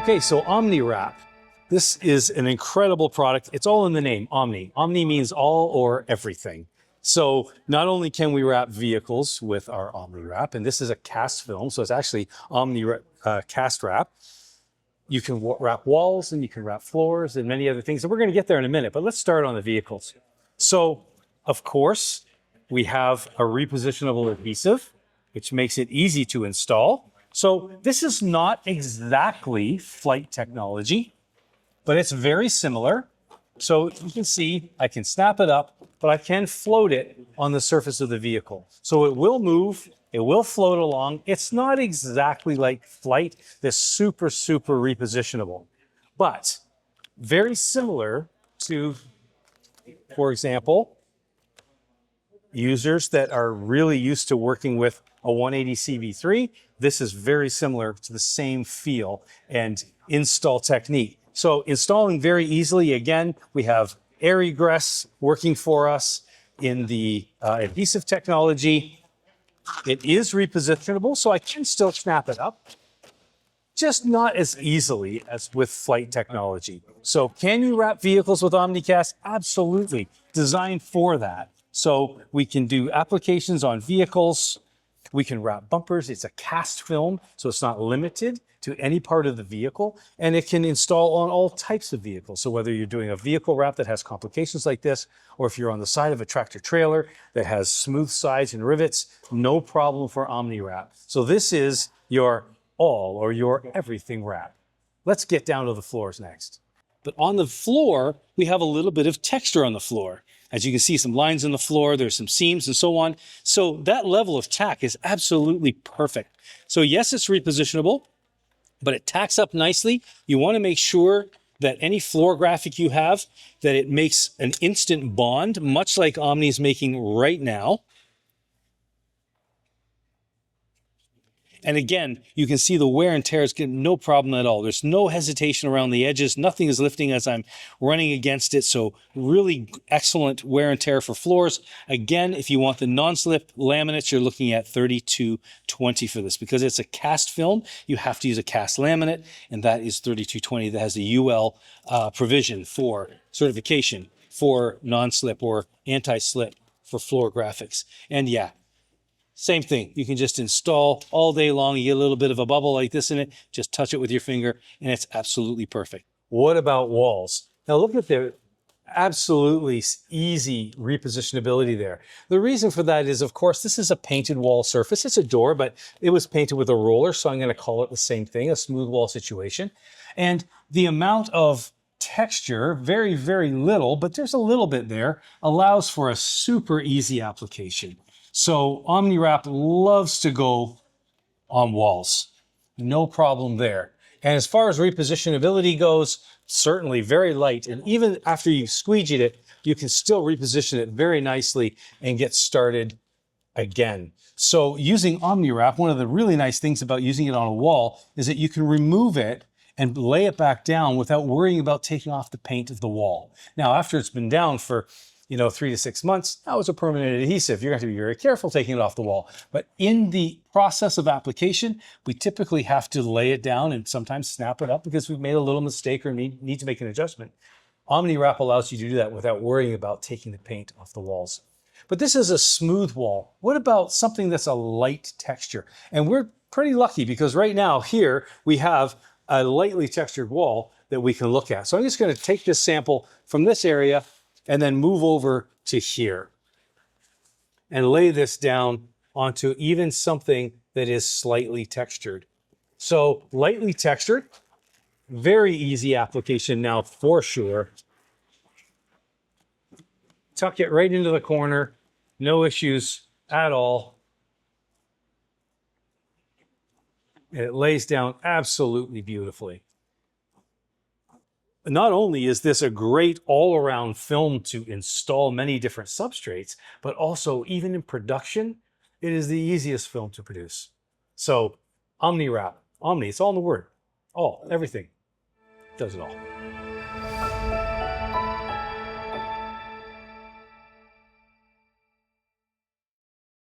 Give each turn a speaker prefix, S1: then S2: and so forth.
S1: Okay, so Omni Wrap. This is an incredible product. It's all in the name, Omni. Omni means all or everything. So not only can we wrap vehicles with our Omni Wrap, and this is a cast film, so it's actually Omni Cast Wrap. You can wrap walls and you can wrap floors and many other things. And we're going to get there in a minute, but let's start on the vehicles. So, of course, we have a repositionable adhesive, which makes it easy to install. So this is not exactly flight technology, but it's very similar. So you can see I can snap it up, but I can float it on the surface of the vehicle. So it will move, it will float along. It's not exactly like flight, this super repositionable, but very similar to, for example, users that are really used to working with a 180 CV3. This is very similar to the same feel and install technique. So installing very easily. Again, we have air-egress working for us in the adhesive technology. It is repositionable, so I can still snap it up, just not as easily as with flight technology. So can you wrap vehicles with OmniCast? Absolutely, designed for that. So we can do applications on vehicles. We can wrap bumpers. It's a cast film, so it's not limited to any part of the vehicle, and it can install on all types of vehicles. So whether you're doing a vehicle wrap that has complications like this, or if you're on the side of a tractor trailer that has smooth sides and rivets, no problem for Omni Wrap. So this is your all or your everything wrap. Let's get down to the floors next. But on the floor, we have a little bit of texture on the floor. As you can see, some lines in the floor, there's some seams and so on. So that level of tack is absolutely perfect. So yes, it's repositionable, but it tacks up nicely. You want to make sure that any floor graphic you have, that it makes an instant bond, much like Omni is making right now. And again, you can see the wear and tear is getting no problem at all. There's no hesitation around the edges. Nothing is lifting as I'm running against it. So really excellent wear and tear for floors. Again, if you want the non-slip laminates, you're looking at 3220 for this. Because it's a cast film, you have to use a cast laminate, and that is 3220. That has a UL provision for certification for non-slip or anti-slip for floor graphics. And yeah, same thing. You can just install all day long. You get a little bit of a bubble like this in it. Just touch it with your finger, and it's absolutely perfect. What about walls? Now look at the absolutely easy repositionability there. The reason for that is, of course, this is a painted wall surface. It's a door, but it was painted with a roller, so I'm going to call it the same thing, a smooth wall situation. And the amount of texture, very little, but there's a little bit there, allows for a super easy application. So Omni Wrap loves to go on walls. No problem there. And as far as repositionability goes, certainly very light. And even after you squeegee it, you can still reposition it very nicely and get started again. So using Omni Wrap, one of the really nice things about using it on a wall is that you can remove it and lay it back down without worrying about taking off the paint of the wall. Now, after it's been down for 3 to 6 months, that was a permanent adhesive. You're going to have to be very careful taking it off the wall. But in the process of application, we typically have to lay it down and sometimes snap it up because we've made a little mistake or need to make an adjustment. Omni Wrap allows you to do that without worrying about taking the paint off the walls. But this is a smooth wall. What about something that's a light texture? And we're pretty lucky because right now here we have a lightly textured wall that we can look at. So I'm just going to take this sample from this area and then move over to here and lay this down onto even something that is slightly textured. So lightly textured, very easy application now for sure. Tuck it right into the corner, no issues at all. And it lays down absolutely beautifully. Not only is this a great all-around film to install many different substrates, but also even in production, it is the easiest film to produce. So Omni Wrap, Omni, it's all in the word. All, everything, does it all.